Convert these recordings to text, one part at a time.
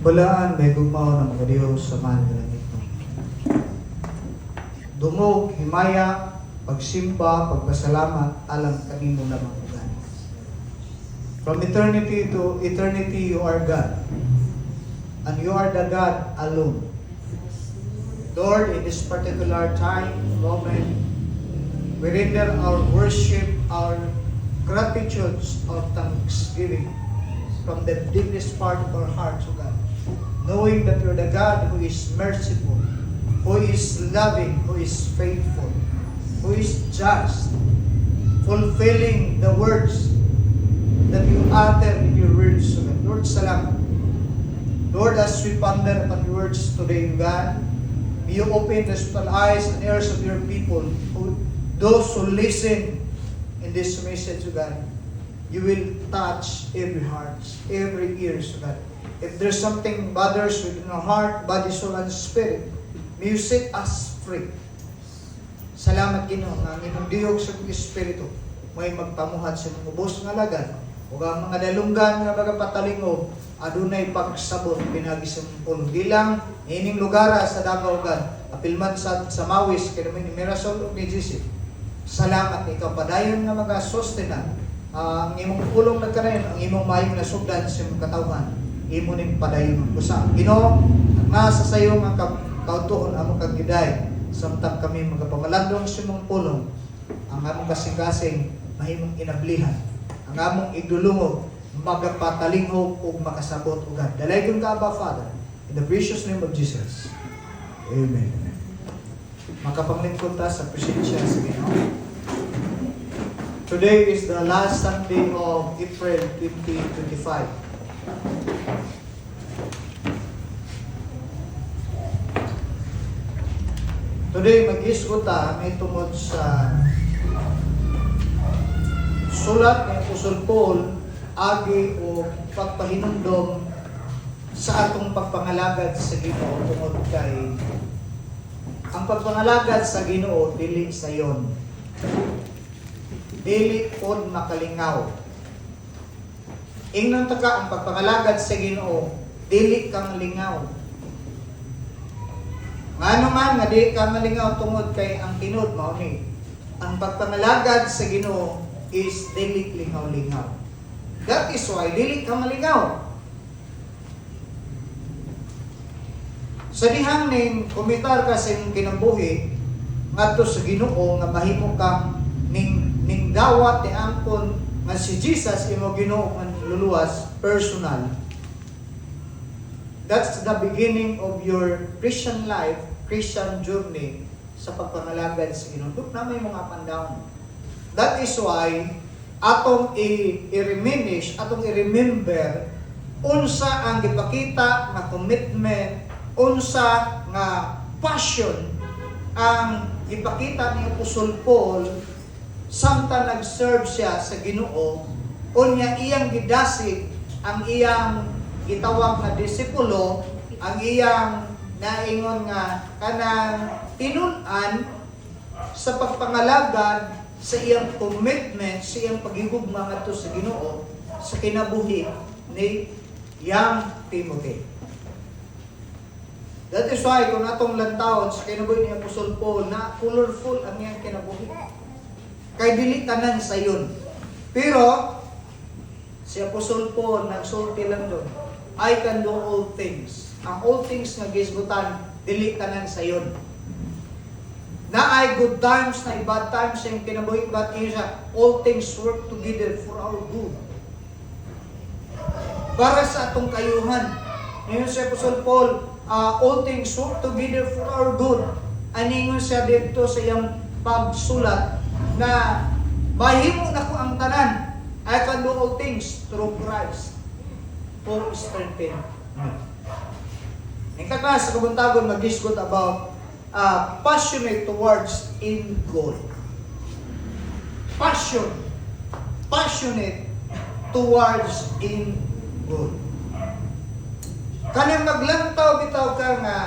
Balaan may gugmao ng mga Diyos sa man ng langit. Dungog, himaya, pagsimba, pagpasalamat, alang kanino lamang ugan. From eternity to eternity, you are God. And you are the God alone. Lord, in this particular time, moment, we render our worship, our gratitude of thanksgiving from the deepest part of our hearts, O God. Knowing that you're the God who is merciful, who is loving, who is faithful, who is just, fulfilling the words that you utter in your words, O God. Lord, salamat. Lord, as we ponder upon your words today, God, may you open the spiritual eyes and ears of your people, those who listen in this message, O God. You will touch every heart, every ear, O God. If there's something bothers within our heart, body, soul, and spirit, may you set us free. Salamat, Ginoo, nga inyong diyog sa Espiritu, may magpamuhat sa mga ubos nga lagad, o ang mga dalunggan nga magapatalingo, adunay pagsabot pinagi sa puno. Di lang ining lugara sa Davao, God, apilman sa Mawis, kaya naman ni Mirasol o ni Jisip. Salamat, ikaw padayon nga mga sustenan, ang imong pulong nagkanayon, ang imong mayong nasugdan sa imong katawhan, imo ning padayon kusa. Ginoo, nga sa sayo nga kautuhon among kagiday, samtang kami magapamalandong sa imong pulong, ang among kasing-kasing mahimong inablihan, ang among idulungog, magapatalingog o makasabot o God. Dalaygon ka, Abba Father, in the precious name of Jesus. Amen. Makapanglingkod ta sa presensya sa Ginoo. Today is the last Sunday of April 2025. Today, mag-isgot ta may tungod sa sulat ng Apostol Paul agi o pagpahinumdom sa atong pagpangalagad sa Ginoo tungod kay ang pagpangalagad sa Ginoo dili sayon, dili pod makalingaw. Ingnon taka ang pagpangalagad sa Ginoo dili kang lingaw. Ngano man nga dili kang malingaw tungod kay ang tinud mao ni ang pagpangalagad sa Ginoo is dili lingaw-lingaw. That is why dili ka malingaw. Sa dihang ning komentar ka sa imong kinabuhi ngadto sa Ginoo nga mahimo kang ning dawat ni angkon nga si Jesus imo Ginoo man luluwas personal. That's the beginning of your Christian life, Christian journey sa pagpangalagad sa Ginoo. Duk na may mga up and down. That is why atong i-reminisce, atong i-remember unsa ang gipakita nga commitment, unsa nga passion ang ipakita ni Apostol Paul samtang nag-serve siya sa Ginoo, unya iyang gidasig ang iyang gitawag na disipulo, ang iyang naingon nga kanang tinun-an sa pagpangalagad sa iyang commitment, sa iyang paghigugma ngadto sa Ginoo sa kinabuhi ni young Timothy. That is why kung atong lantawon sa kinabuhi ni Apostol Paul na colorful ang iyang kinabuhi. Kay dili tanan sayon. Pero si Apostol Paul nagsulti lang doon, I can do all things. Ang all things nga gisgutan dili tanan sayon. Na ay good times, na ay bad times yung kinabuhi, but siya, all things work together for our good. Para sa atong kayuhan. Ngayon si Apostol Paul, all things work together for our good. Aningon siya dito sa iyang pagsulat na mahimo na ko ang tanan. I can do all things through Christ who strengthens me. Ang kaklas sa kabuntagon mag-discuss about passionate towards in goal. Passionate towards in goal. Kanang maglantaw bitaw ka nga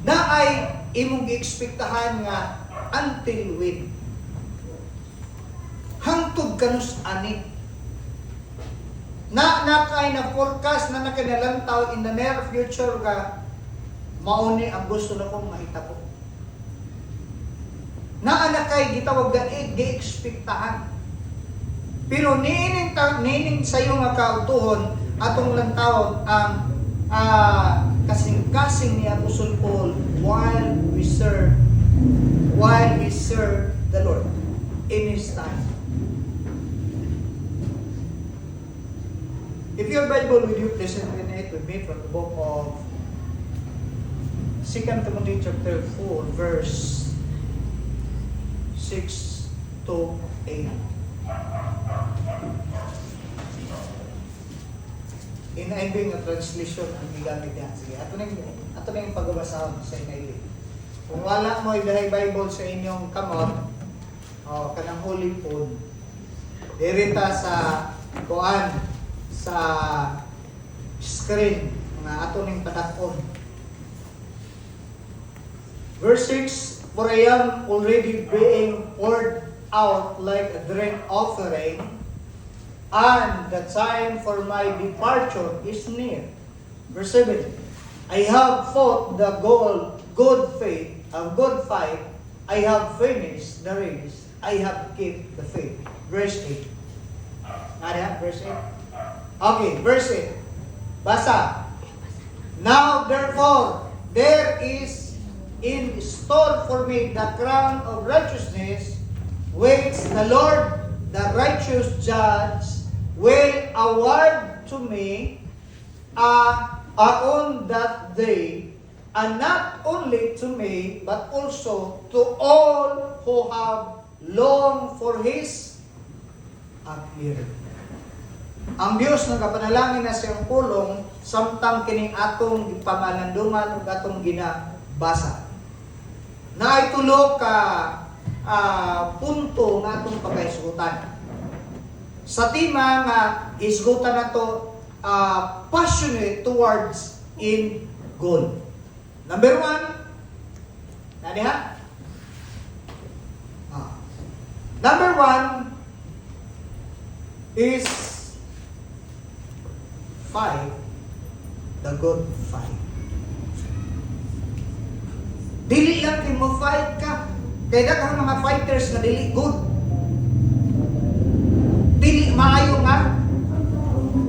naay imong giekspektahan nga until when. Hangtod kanus ani. Na kind of forecast na nakinalantaw in the near future ka, mauni ang gusto na kong mahitabo. Na anak kay gitawag gi-expectahan. Pero nining sayo nga kautuhon atong lantawon ang kasing-kasing ni Apostol Paul while he served the Lord in his time. If your Bible with you, please open it with me from the book of 2 Timothy chapter 4 verse 6 to 8. Inaibing na translation ang gigamit niya. Sige, ato na yung pagbabasa sa inaibing. Kung wala mo ibahay Bible sa inyong kamot, kanang holy phone, dirita sa kuan sa screen nga ato ning padakon. Verse 6, for I am already being poured out like a drink offering, and the time for my departure is near. Verse 7, I have fought the good fight, I have finished the race, I have kept the faith. Verse 8. Ada, verse 8. Okay, verse 8. Basa. Now therefore, there is in store for me the crown of righteousness, which the Lord, the righteous judge, will award to me on that day, and not only to me, but also to all who have longed for His appearing. Ang Diyos nagapanalangin na siyang pulong samtang kining atong pamalandungan ug atong ginabasa. Na itulo ka punto nga atong pagahisgutan. Sa tema nga isgutan nato passionate towards in goal. Number 1, nani ha? Number 1 is fight the good fight. Dili lang kay mo fight ka. Kaya daghang mga fighters na dili good. Dili maayo nga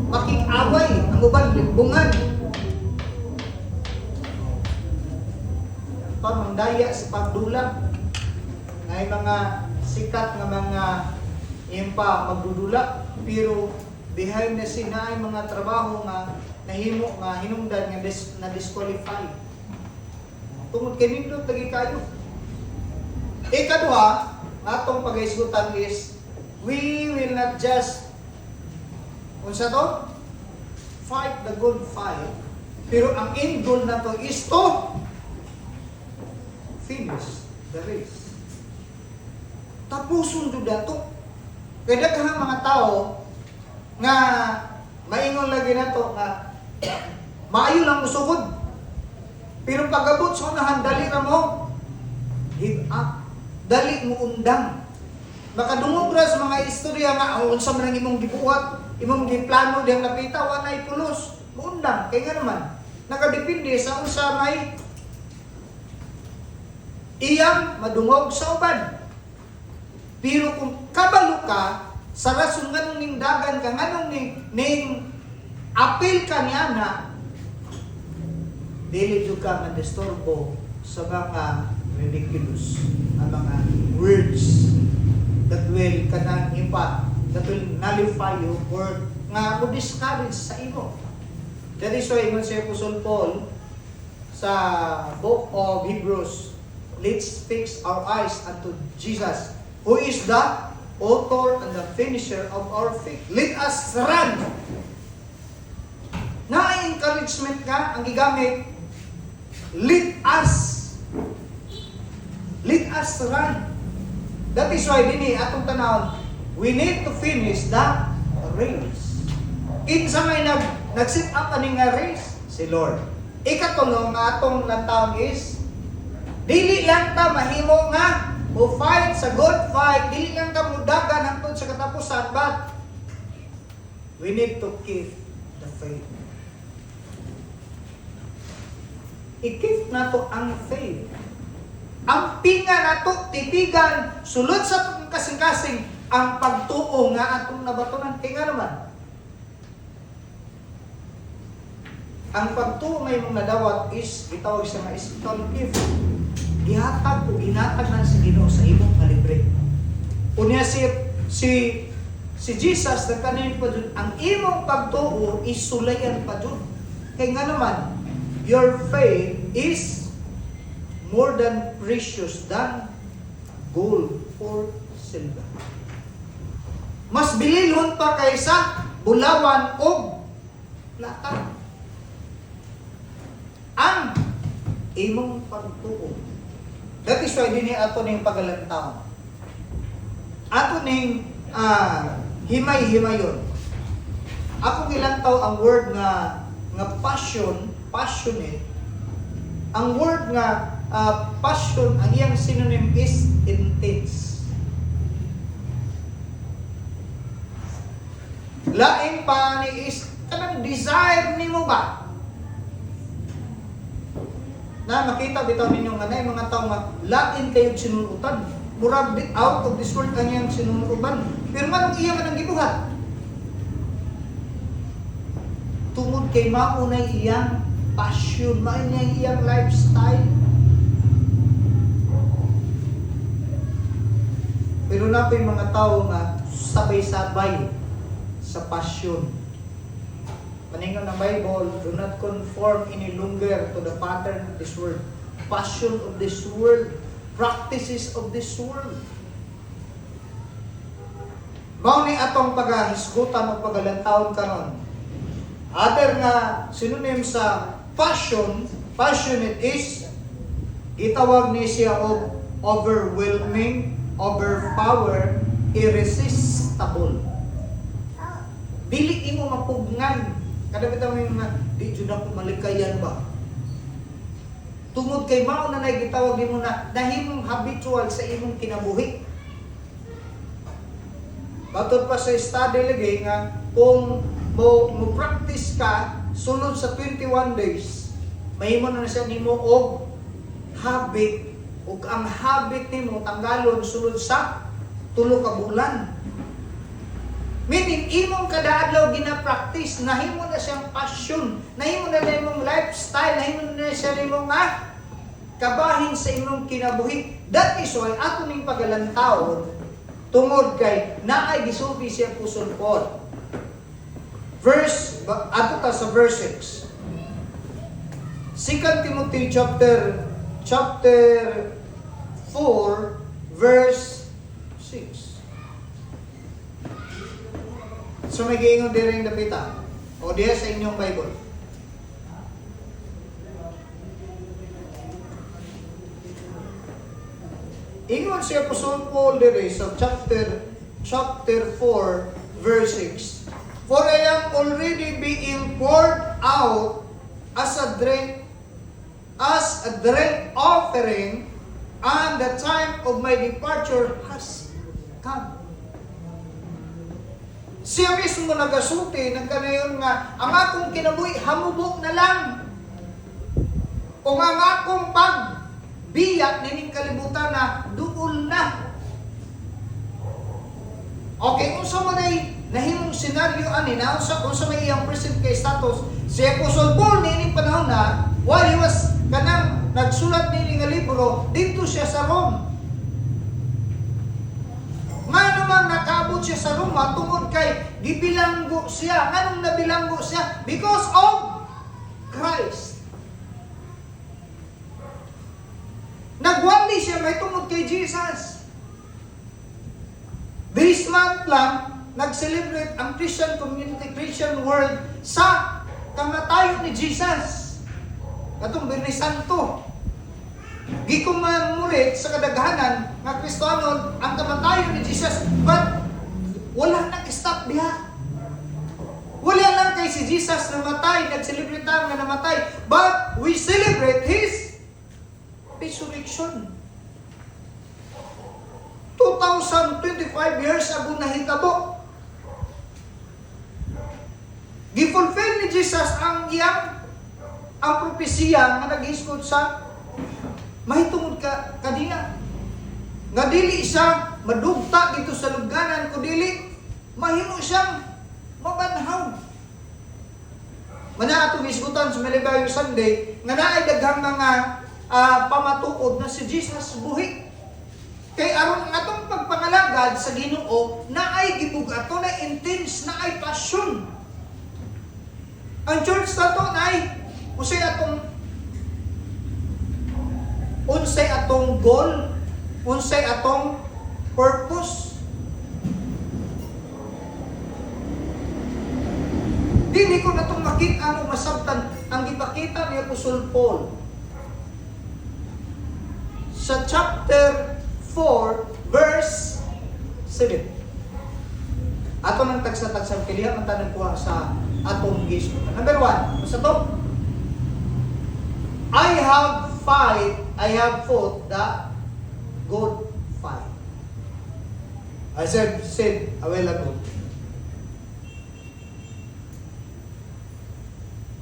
makik-away ang uban libungan. Pamandaya sa pagdula. Ngay mga sikat nga mga impa magdudula, pero behind the scene na ay mga trabaho nga nahimo nga hinungdan nga na disqualify. Tungod kay nindot lagi kayo. Ikaduha, atong pagahisgutan is we will not just unsa to? Fight the good fight. Pero ang end goal na to is to finish the race. Tapuson jud dato. Kaya daghang mga tao nga maingon lagi nato nga maayo lang musugod. Pero pagabot sa unahan dali ra mo give up. Dali mo undang. Makadungog ra sa mga istorya nga unsa man ang imong gibuhat, imong giplano diyang napita wa nay pulos. Muundang kay nga naman nakadepende sa unsa may iyang madungog sa uban. Pero kung kabalo ka sa rason nganong ning dagan ka nganong ning apil ka niya na dili jud ka madisturbo sa mga ridiculous ang mga words that will kanang impact, that will nullify you or nga mo discourage sa imo. That is why ingon si Apostle Paul sa book of Hebrews, let's fix our eyes unto Jesus, who is the author and the finisher of our faith. Let us run. Na-encouragement ka ang gigamit. Let us run. That is why dinhi atong tanawon, we need to finish the race. Kinsa may nag-set up aning nga race? Si Lord. Ikatulo nga atong lantawon is dili lang ta mahimo nga o fight sa good fight, dili lang ka mudagan hangtod sa katapusan, but We need to keep the faith. I-keep na to ang faith. Ang pinga na to, titigan, sulod sa kasing-kasing, ang pagtuo nga atong nabatunan. Kaya nga naman, ang pagtuo nga yung nadawat is, itawag siya nga, is itong gift. Ihatag o inatag na si Ginoo sa imong kalibre. Unya si Jesus, nagkanin pa dun, ang imong pagtuo is sulayan pa dun. Kaya nga naman, your faith is more than precious than gold or silver. Mas bililhon pa kaysa bulawan o plata. Ang imong pagtuo. That is why din ato ning pagalantaw. Ato ning himay-himayon. Ako gilantaw ang word nga passionate. Ang word nga passion, ang iyang synonym is intense. Laing pa ni is kanang desire nimo ba? Na makita bitaw ninyo nga nay mga tawo nga lain kayo sinunutan. Murag out of this world kanyang sinunuban. Pero man iya man ang gibuhat. Tungod kay mao na iyang passion, mao na iyang lifestyle. Pero na yung mga tao nga sabay-sabay sa passion. Paningon ng Bible, do not conform any longer to the pattern of this world. Passion of this world. Practices of this world. Mao ni atong pagahisgutan o pagalantawon karon. Other nga synonym sa passionate is itawag ni siya og overwhelming, overpower, irresistible. Dili imo mapugnan. Kada bitaw mo nga di jud ako malikayan ba. Tungod kay mao na gitawag nimo na nahimong habitual sa imong kinabuhi. Batot pa sa study lagi nga kung mo practice ka sulod sa 21 days, mahimo na siya nimo og habit ug ang habit nimo tanggalon sulod sa 3 ka bulan. Meaning, imong kada adlaw gina-practice, nahimo na siyang passion, nahimo na imong lifestyle, nahimo na siya imong kabahin sa imong kinabuhi. That is why ato ning pagalantawon tungod kay naay gisulti siya puson pod. Ato ta sa verse 6. 2 Timothy chapter 4 verse 6. So may giingon din ring dapita. O diya sa inyong Bible. Ingon siya Apostol Paul dire sa chapter 4 verse 6. For I am already being poured out as a drink offering, and the time of my departure has come. Siya mismo nagasulti, nagkanayon nga, ang akong kinabuhi, hamubok na lang. O ang akong pagbiyak, nining kalibutan na, duol na. Okay, kung sa manay, nahimong senaryo ani na, kung sa may iyang present kay status, si Apostle Paul nining panahon na, while he was kanang nagsulat nining nga libro, dito siya sa Rome. Nga naman nakaabot siya sa Roma tungod kay gibilanggo siya. Anong nabilanggo siya? Because of Christ. Nagwali siya may tungod kay Jesus. This month lang, nag-celebrate ang Christian community, Christian world sa kamatayon ni Jesus. Katong Birnis Santo. Gikumamulit sa kadaghanan nga Kristohanon ang kamatayon ni Jesus, but wala nang stop diha. Wala lang kay si Jesus namatay, nag-celebrate nga namatay, but we celebrate His resurrection. 2025 years ago nahitabo. ni Jesus ang propesiya nga nag-isgod sa mahitungod kanina. Nga dili siya madugta dito sa luganan, kundi mahimo siyang mabanhaw. Mana atong isgutan sa Malibayo Sunday, nga naay daghang mga pamatuod na si Jesus buhi. Kay aron ang atong pagpangalagad sa Ginoo, naay gibugato na intense, naay passion. Ang church nato naay unsay atong goal, unsay atong purpose. Dili ko na itong makita masabtan ang ipakita ni Apostol Paul sa chapter 4 verse 7. Ato nang tagsa-tagsang pilihan ang tanong kuha sa atong gisgo. Number 1, basta to. I have fought the good fight. I said a while ago.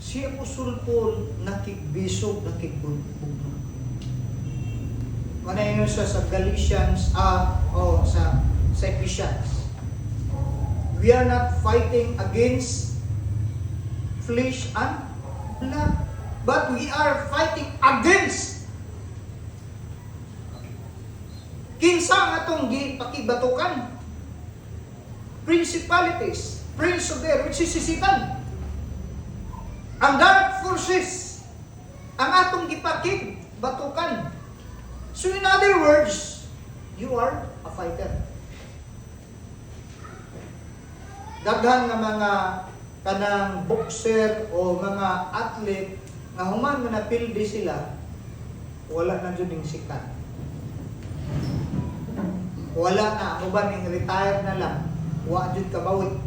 Si Apostol Paul nakigbisog, nakigbugnog. Manayon siya sa Galatians, sa Ephesians. We are not fighting against flesh and blood, but we are fighting against kinsa nga atong gipakibatukan, principalities, prince of the air, which is si Satan, ang dark forces, ang atong gipakibatukan. So in other words, you are a fighter. Daghan nga mga kanang boxer o mga athlete nga human nga napildi sila, wala na jud ning sikat. Wala na, uban ning retired na lang, wa jud kabawi.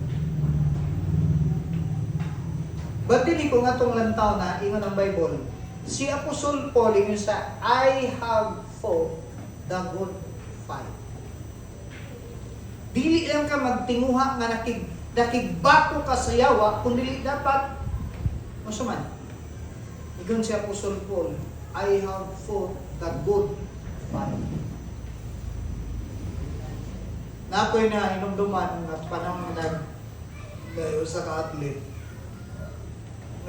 But dili ko nga tong lantaw na ingon ang Bible, si Apostol Paul ingon sa I have fought the good fight. Dili lang ka magtinguha nga nakigbato ka sa yawa, kundi dapat masuman. Igon si Apostol Paul, I have fought the good fight. Na ako'y na inumduman na panahon na sa ka-athlete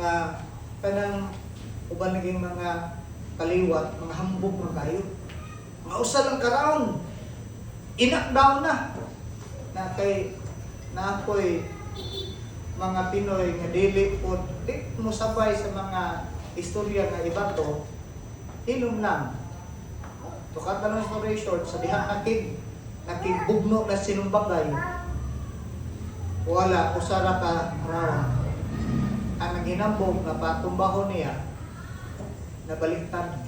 nga kanang uban naging mga kaliwat, mga hambog mga kayo. Mga usa lang karaon. Knockdown na kay na ako'y mga Pinoy nga dili po di mo sabay sa mga istorya nga iba to, hilom lang. To cut the long story short, sa dihang nakibugno na sinumbagay, wala, usara ka raw. Ang naginambog na patumbahon niya, nabaliktad.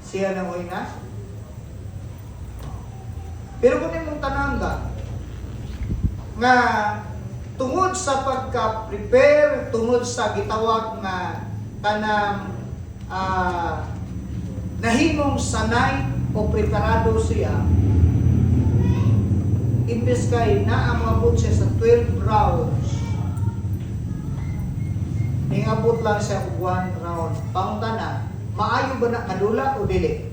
Siya nang na. Pero kung imong tanan nga tungod sa pagka-prepare, tungod sa gitawag nga kanang nahimong sanay o preparado siya, imbes kay naamabot siya sa 12 rounds, ingabot lang siya og 1 round. Pangutana, maayo ba na kadula o dili?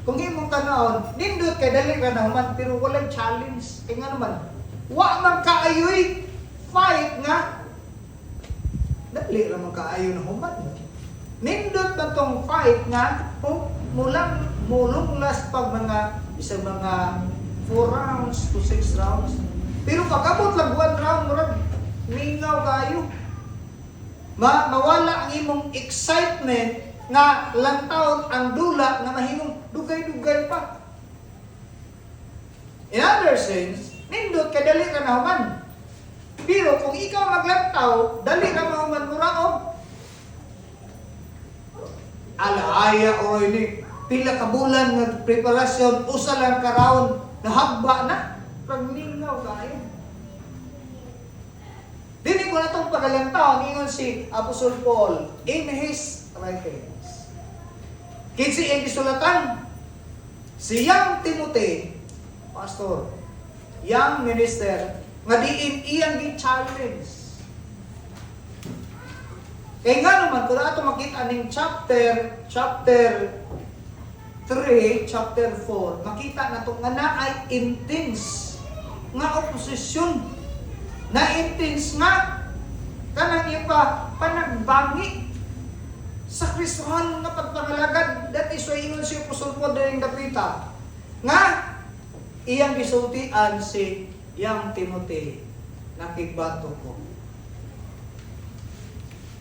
Kung imong tanawon, nindot kay dali ka na human, pero walang challenge. Eh nga naman, wa man kaayoy fight nga. Dali ra man kaayo na human. Nindot ba tong fight nga, mulunglas pag isang mga 4 rounds to 6 rounds. Pero pag-abot lang 1 round, murag mingaw kayo. Mawala ang imong excitement nga lantaon ang dula nga mahimong dugay-dugay pa. In other sense, nindot ka dali ka nahuman. Pero kung ikaw maglantaw, dali ka mahuman muraog. Alaaya o ini, pila ka bulan nga preparasyon, usa lang ka round, nahagba na. Pagningaw kayo. Dili ko na itong pagalantaw, ingon si Apostol Paul in his writings. Kinsi ang gisulatan, siyang Timothy, Pastor, young minister nga diin iyang gi-challenge. Kaya nga naman, kung ato makita ning chapter 3, chapter 4, makita na ito nga na ay intense nga oposisyon. Na intense nga kanang iya pa panagbangi sa Kristohan nga pagpangalagad. That is why ingon si Apostol Paul diring dapita nga iyang gisultian si yang Timothy, nakigbato ko.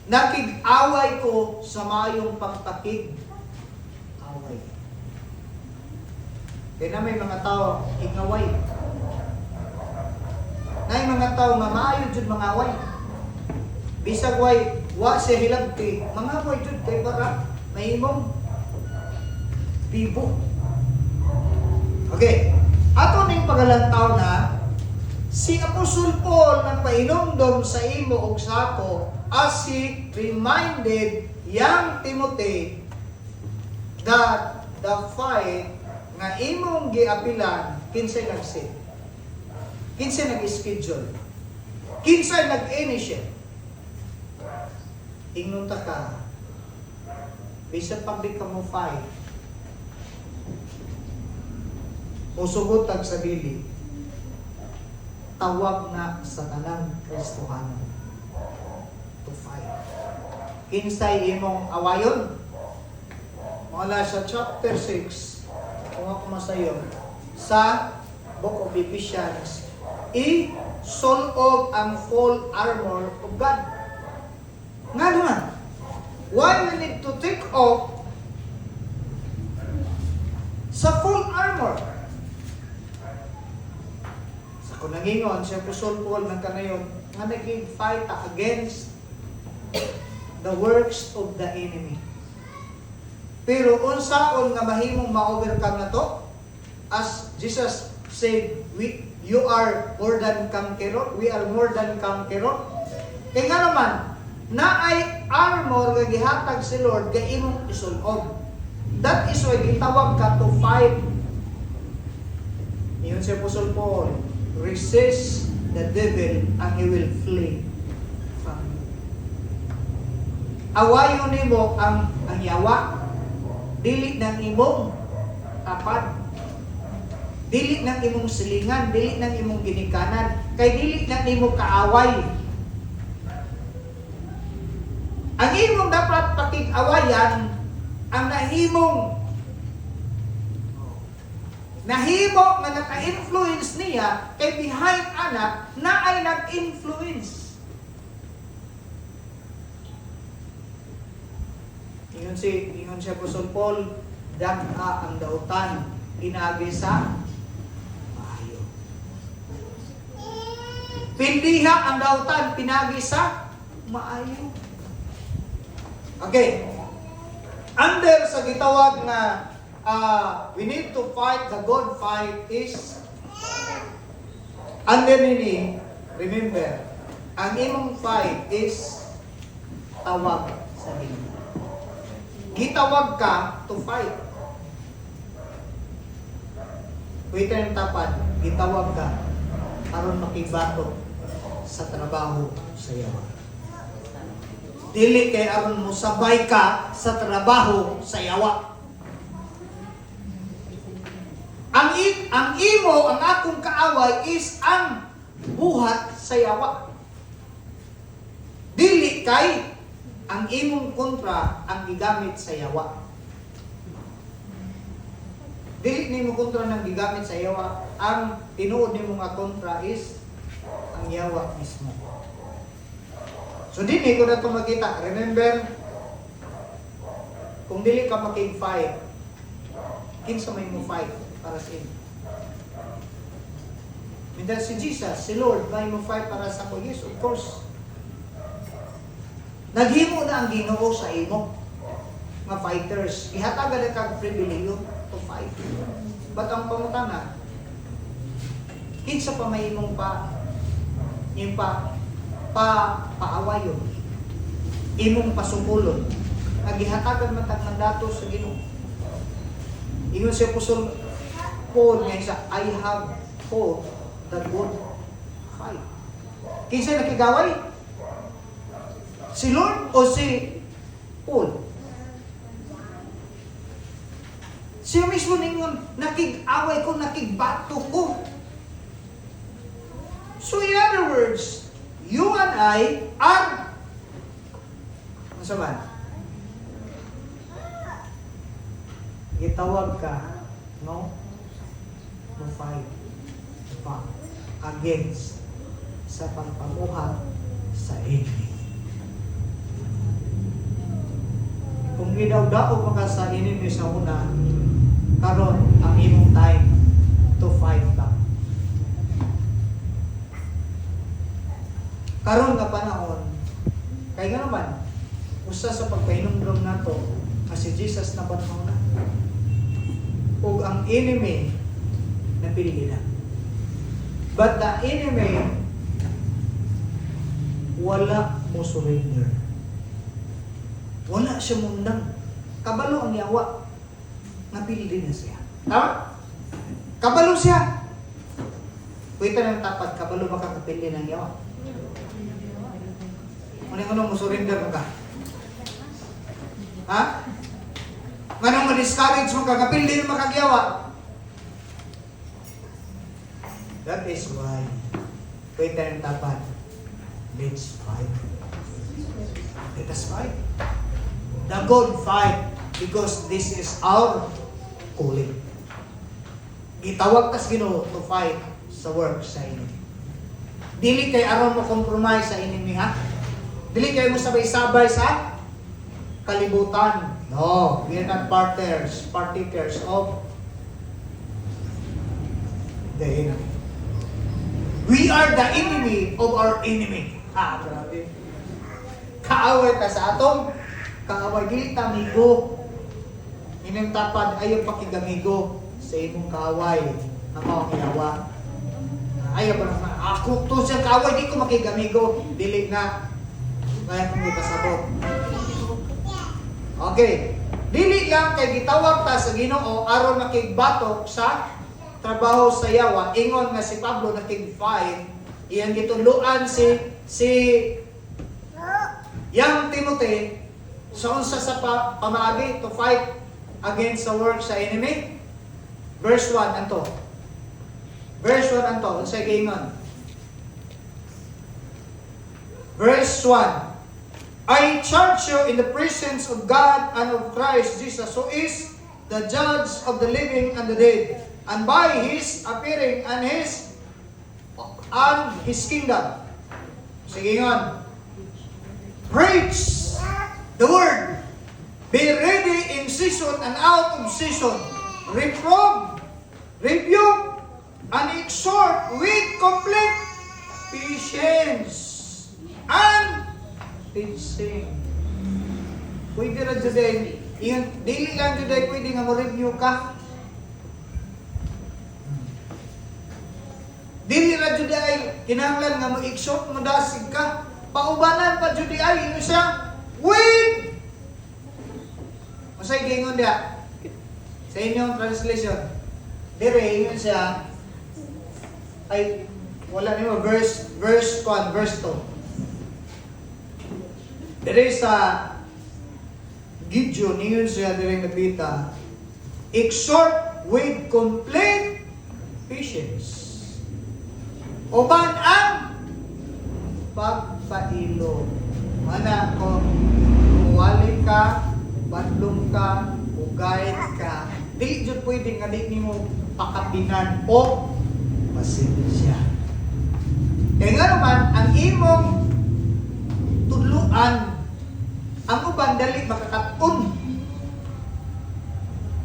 Nakig-away ko sa mayong pagtakig-away. Kaya na may mga tao, igaway. Na mga tao nga maayo jud mga away. Bisag way, wa siya hilabti, mga away jud kay para mahimong bibo. Okay. Ato ning pagalantaw na si Apostol Paul nagpainumdom sa imo ug sa ako as he reminded young Timothy that the fight nga imong giapilan kinsay nag-set, kinsay nag-schedule, kinsay nag-initiate. Ingnon ta ka, bisag pag di ka mo fight, usugotag sa dili, tawag na sa tanang Kristohano to fight. Kinsay imong awayon? Mula sa chapter 6, kung ako masayon, sa Book of Ephesians, i-solve ang full armor of God. Nga naman, why we need to take off sa full armor? Sa kung nangingon, si Apostol Paul nagkanayon, nga nag-fight against the works of the enemy. Pero unsaon nga mahimong ma-overcome na to? As Jesus said, you are more than conqueror. We are more than conqueror. Kaya nga naman, na ay armor nga gihatag si Lord nga imong isulod. That is why gitawag ka to fight. Iyon si Apostle Paul, resist the devil and he will flee from you. Awayon nimo ang yawa, dili ng imong tapad, dili ng imong silingan, dili ng imong ginikanan, kay dili ng imong kaaway. Ang imong dapat pakig-awayan ang nahimo nga naka-influence niya kay behind anak na ay nag-influence. Ingon si Apostol Paul, dagha ang dautan inaagi sa maayo. Pindiha ang dautan pinagi sa maayo. Okay. Under sa gitawag na we need to fight the good fight is under nini, remember, ang imong fight is tawag sa Ginoo. Gitawag ka to fight. Wait ang tapad, gitawag ka aron makibato sa trabaho sa yawa. Dili kay aron mo sabay ka sa trabaho sa yawa. Ang imo, ang akong kaaway is ang buhat sa yawa. Dili kay ang imong kontra ang gigamit sa yawa. Dili nimo kontra nang gigamit sa yawa. Ang tinuod nimo nga kontra is ang yawa mismo. So dili ko na ito makita. Remember, kung dili ka makig-fight, kinsa may mo fight para sa inyo. Mindan si Jesus, si Lord, may mo fight para sa ko. Yes, of course. Naghimo na ang Ginoo sa imo mga fighters. Ihatagan na kang pribileyo to fight. But ang pangutana, kinsa pa may imong paawayon, imong pasungkulon, nagihatagan matag ng dato sa Ginoo. Ingon si Apostol Paul nga isa, I have hope the good fight. Kinsa nakigaway? Si Lord o si Paul? Siya mismo ningon, nakig-away ko, nakigbato ko. So in other words, you and I are, ano saman? Gitawag ka, no? No fight back against sa pagpamuhat sa enemy. Kung gidaw-daog ka sa enemy sa una, karon ang imong time to fight back. Karon nga panahon, kay nga naman, usa sa pagpahinumdum nato, kasi Jesus na panahon na. O ang enemy na pinigila. But the enemy, wala mo surrender. Wala siya mundang. Kabalo ang yawa. Napili na siya. Tama? Kabalo siya. Kuwita ng tapat, kabalo makakapili ng yawa. Ano mo surrender mo ka? Ha? Ganang ma-discourage mo ka, kapili na makagyawa. That is why, kuwita ng tapat, let's fight. Let us fight. The good fight. Because this is our calling. Gitawag tas Ginoo to fight sa work sa enemy. Dili kay aron mo compromise sa enemy, ha? Dili kay mo sabay-sabay sa kalibutan. No, we are not partakers of the enemy. We are the enemy of our enemy. Ha, grabe. Kaaway ka sa atong kaaway, dili ta amigo. Inyong tapad ayaw pakigamigo sa imong kaaway na mga kiyawa. Ayaw pa naman, ako to siyang kaaway, di ko makigamigo. Dili na. Kaya kong ipasabot. Okay. Dili lang kay gitawag ta sa Ginoo aron makigbatok sa trabaho sa yawa. Ingon nga si Pablo nakig-fight. Iyang gituluan si Yang Timothy sa unsa sa pamaagi to fight against the work sa enemy. Verse 1 anto. Verse 1 anto, unsay giingon? Verse 1. I charge you in the presence of God and of Christ Jesus, who is the judge of the living and the dead, and by His appearing and His kingdom. Sige ngon. Preach the word. Be ready in season and out of season. Reprove, rebuke, and exhort with complete patience and teaching. Pwede na dyan, dili lang dyan pwede nga mo-review ka. Dili na dyan kinahanglan nga mo-exhort, mo-dasig ka. Paubanan pa dyan ay, ino siya, with masay gingon dia sa inyong translation. Dire ingon siya ay wala nimo verse 1, verse 2. Dire sa Gideon ingon siya dire nabita, exhort with complete patience. Uban ang pagpailo. Mana ko wali ka, badlong ka, ugayt ka, di jud pwede nga di nimo pakapinan o pasensya. Kaya nga naman, ang imong tudluan, ang uban dali makakatun.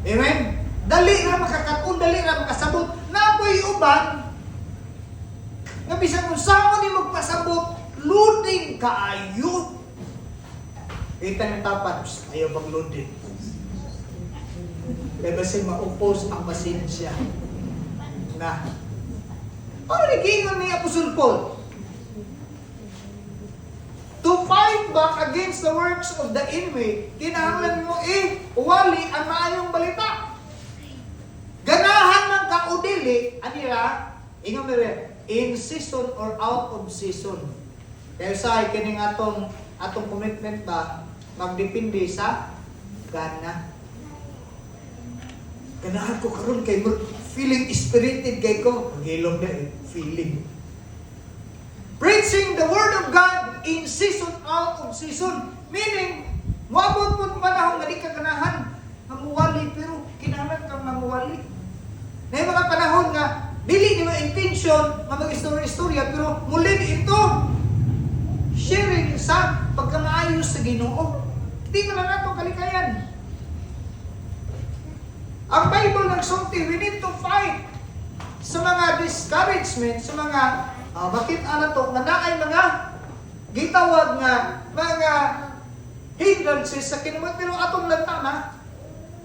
Amen? Dali na makakatun, dali na makasabot. Napoy uban, nga bisan kung saan mo ni magpasabot, loading kaayo. Kita ng tapat, ayaw mag-loading. Kaya kasi ma-oppose ang pasensya na ano nagingon ni Apostle Paul? To fight back against the works of the enemy, kinahanglan mo uwali ang maayong balita. Ganahan ng kaudili, anira, ingon mo rin, in season or out of season. Kaya sa kining atong commitment ba magdepende sa gana. Ganahan ko karon kay feeling spirited kay ko. Hilom na feeling. Preaching the word of God in season, out of season. Meaning, muabot mo panahon nga di ka ganahan mamuwali, pero kinahanglan kang mamuwali. May mga panahon nga dili ni mo intention nga mag-istorya-istorya, pero muli ito sharing sa pagkamaayos sa Ginoo. Di mo na nato kalikayan. Ang Bible nagsulti, we need to fight sa mga discouragement, sa mga bakit ano to, nga naay mga gitawag nga mga hindrances sa kinumot, pero atong lantana.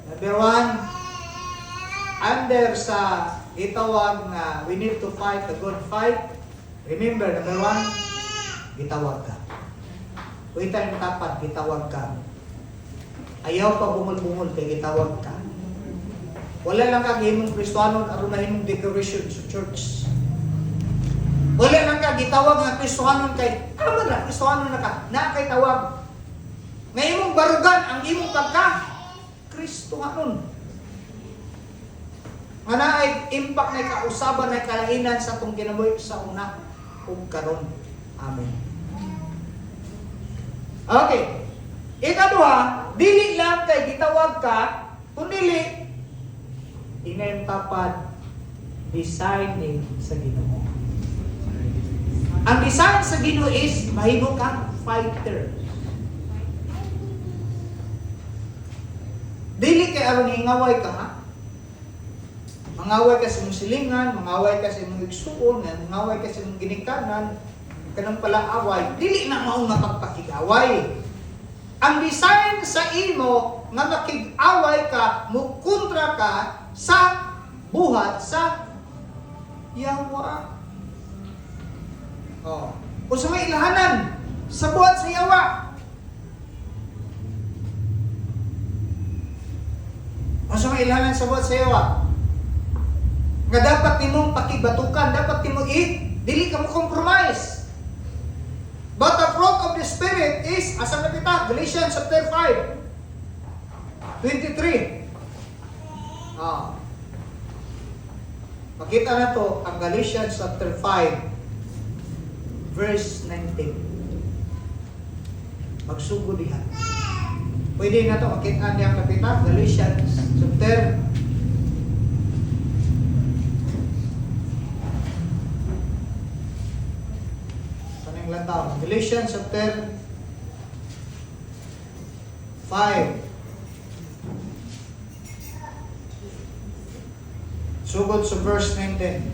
Number 1, under sa gitawag nga we need to fight the good fight. Remember, number 1, gitawag ka. Huwag tayo tapat, gitawag ka. Ayaw pa bumul-bumul kay gitawag ka. Wala lang kang himong Kristohanon aron na himong decoration sa church. Wala lang ka gitawag nga Kristohanon kay ano na Kristohanon na ka, na kay tawag. Nga imong barugan ang imong pagka Kristohanon. Nga na ay impact na kausaban na kalainan sa itong kinabuhi sa una ug karon. Amen. Okay. Ikaduha, dili lang kay gitawag ka, kundi inay tapad designing sa Ginoo. Ang design sa Ginoo is mahimo kang fighter. Dili kay aron ingaway ka ha. Mangaway ka sa imong silingan, mangaway ka sa imong igsuon, mangaway ka sa imong ginikanan, kanang palaaway, dili na mao nga pagpakigaway. Ang design sa imo nga makig-away ka, mukontra ka sa buhat sa yawa. Oh, kung sa may ilahanan sa buhat sa yawa. Kung sa may ilahanan sa buhat sa yawa, nga dapat nimong pakibatukan, dapat nimong dili ka mo compromise. But the fruit of the Spirit is, asa na kita? Galatians chapter 5, 23. Makita na to ang Galatians chapter 5, verse 19. Magsugod diha. Pwede na to makita niya kapita, Galatians chapter 5. Galatians chapter 5. Sugod sa verse 19.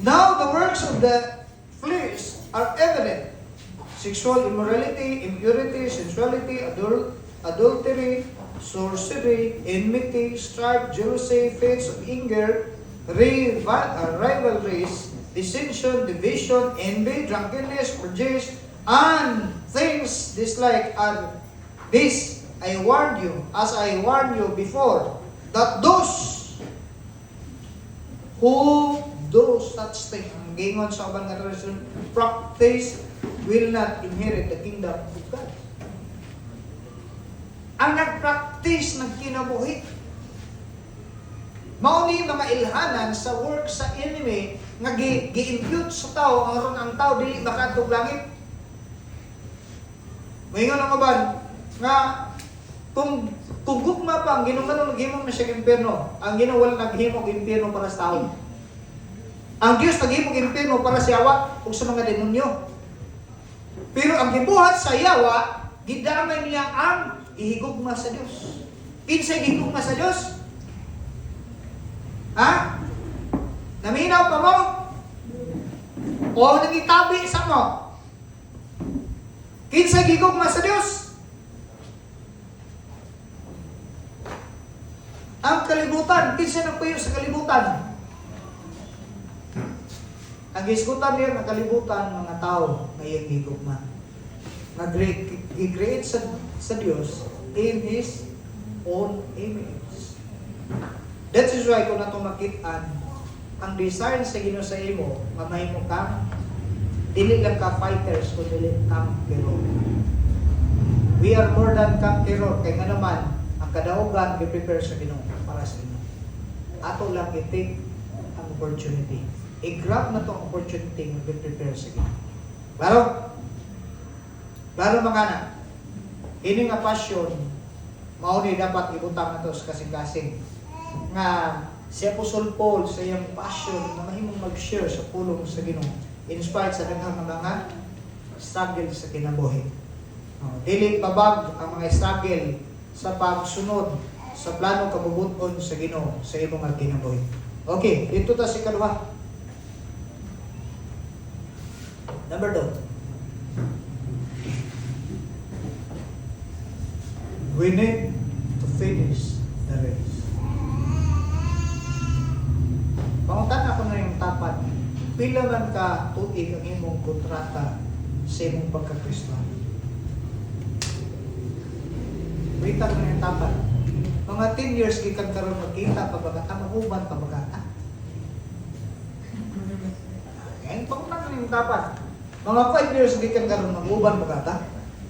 Now the works of the flesh are evident: sexual immorality, impurity, sensuality, adultery, sorcery, enmity, strife, jealousy, fits of anger, rivalries, dissension, division, envy, drunkenness, orgies, and things disliked. And this I warned you, as I warned you before, that those who do such things, ang gingon sa ubang nga tradition, practice, will not inherit the kingdom of God. Ang nag-practice, nagkinabuhi. Mao ni mga ilhanan sa work sa enemy nga gi-impute sa tao aron ang tao dili makadtog langit. Moingon ang uban nga kung gugma pa ang Ginoo naghimo na siya impierno, ang Ginoo wala naghimo og impierno para sa tao. Ang Dios naghimo og impierno para sa yawa ug sa mga demonyo. Pero ang gibuhat sa yawa, gidamay niya ang ihigugma sa Dios. Kinsay ihigugma sa Dios? Ha? Naminaw pa mo? O nangitabi sa mo? Kinsay ihigugma sa Dios? Ang kalibutan. Kinsay nagpuyo sa kalibutan? Ang gisgutan niya ng kalibutan, mga tao na iyang higugma. Nag-create sa Dios in His own image. That is why kung natong makitaan, ang desire sa Ginoo sa imo, nga mahimo kang dili lang ka fighters, kundi dili kang hero. We are more than conqueror, kay nga naman ang kadaugan gi-prepare sa Ginoo para sa inyo. Ato lang i-take ang opportunity. I-grab na tong opportunity nga gi-prepare sa Ginoo. Lalo mga na, ini nga passion, mao ni dapat ibutang nato sa kasing-kasing nga si Apostle Paul sa iyang passion na mahimong mag-share sa pulong sa Ginoo, inspired sa daghang mga struggle sa kinabuhi. Dili pabag ang mga struggle sa pagsunod sa plano kabubuton sa Ginoo sa imong mga kinabuhi. Okay, dito ta si kaduha. Number 2. We need to finish the race. Pangutan ako na yung tapat. Pila man ka tuig ang imong kontrata sa imong pagka-Kristiyano. Wait ako na yung tapat. Mga 10 years gikan karon magkita pa baga uban pa baga. Ngayon pangutan na yung tapat. Mga 5 years gikan karon mag-uban baga ta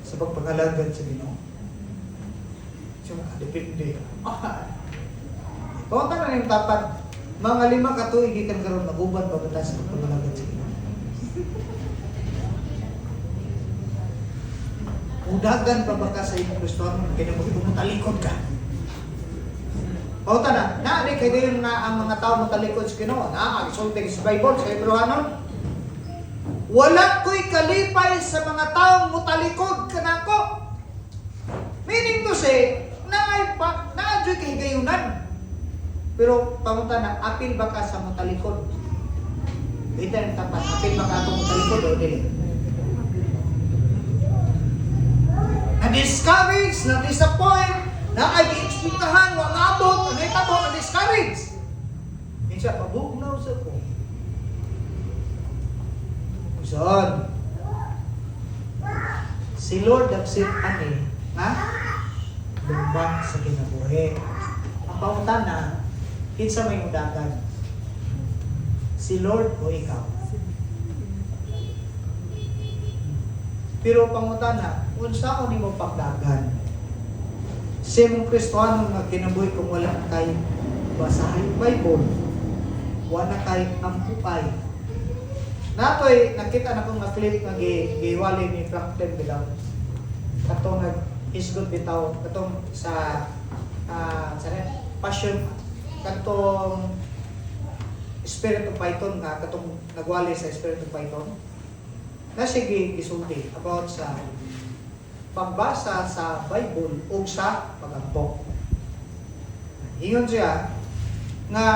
sa pagpangalagad sa Ginoo. Depende. Pangutan na yung tapat. Mga 5 ka tuig gikan karon mag-uban pa baga sa pagpangalagad sa Ginoo. Udagan pa ba ka sa imong Kristiyano kaya mo talikod ka? O tana, di kay dayon nga ang mga tao mo talikod sa Ginoo, sulting sa Bible sa Hebrewanon. Wala ko'y kalipay sa mga taong mo talikod kanako. Meaning to say, naadyo kay gayunan. Pero pamunta na, apil ba ka sa mo talikod? Ito yung tapat, apil ba ka itong mo talikod o dili? Na-discourage, na-disappoint, na ay gi-expectahan, wang abot, na-itabo, na-discourage. Minsan, pabugnaw sa ko. Son, si Lord Dapsit ani, nga, lumbang sa kinabuhi. Ang pangutan na, kinsa may udagan, si Lord o ikaw. Pero pangutan na, unsa ko nimo pagdagan? Si mong Kristiyano nga kinabuhi kung wala kay basahin Bible, wala kay ampupay. Natoy nakita na kong clip nga giwali ni Franklin bitaw. Katong nag-isgot bitaw katong sa passion katong Spirit of Python nga katong nagwali sa Spirit of Python. Na sige gisulti about sa pagbasa sa Bible o sa pag-ampok. Ingon siya nga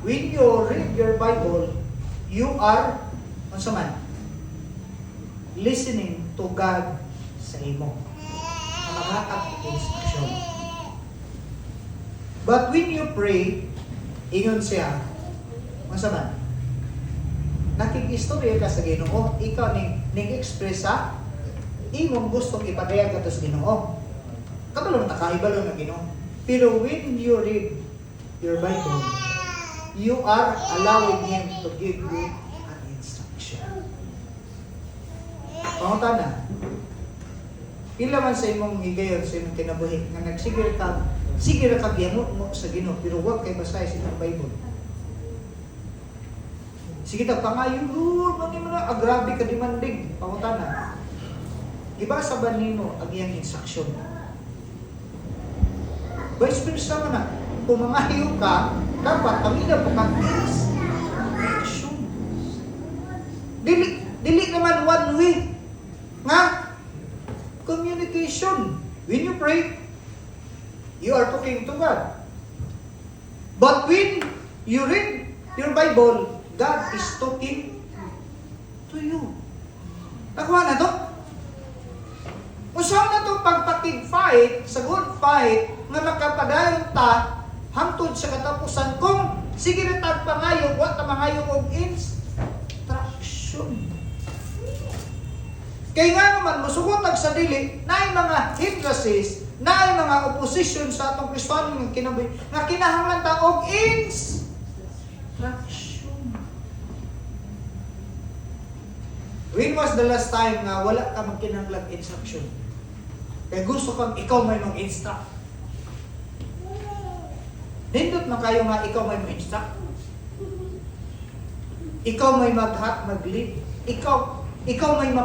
when you read your Bible, you are unsa man listening to God sa imo. Ang mga instruction. But when you pray, ingon siya, unsa man nakikistorya ka sa Ginoo, ikaw ning express sa imong gustong ipadayag ka sa Ginoo. Kabalo na kaibalo na Ginoo. Pero when you read your Bible, you are allowing Him to give you an instruction. Pangutan na, pila man sa imong higayon sa imong kinabuhi nga sige ra ka giyamot mo sa Ginoo, pero huwag kay basahin sa imong Bible. Sige ta pangayo, mani mo na agrabe ka demanding, pangutan na. Ibasa ba nimo ang iyang instruction? Vice versa man na, kung mangayo ka, dapat pamina po kang instruction. Dili naman one way nga communication. When you pray, you are talking to God. But when you read your Bible, God is talking to you. Nakuha na to? Usaw na to pagpakig-fight, sa good fight, nga makapadayon ta, hangtod sa katapusan kung sige na tagpangayog, what na mangayog og instruction. Kaya nga naman, musugotag sa dili, na mga hindrances, na mga opposition sa atong Kristiyano nga kinabuhi, nga kinahanglan ta og instruction. When was the last time nga wala ka magkinahanglan instruction? Kaya gusto kang ikaw may mag-instruct. Nindot man kayo nga ikaw may mag-instruct. Ikaw may mag-lead. Ikaw may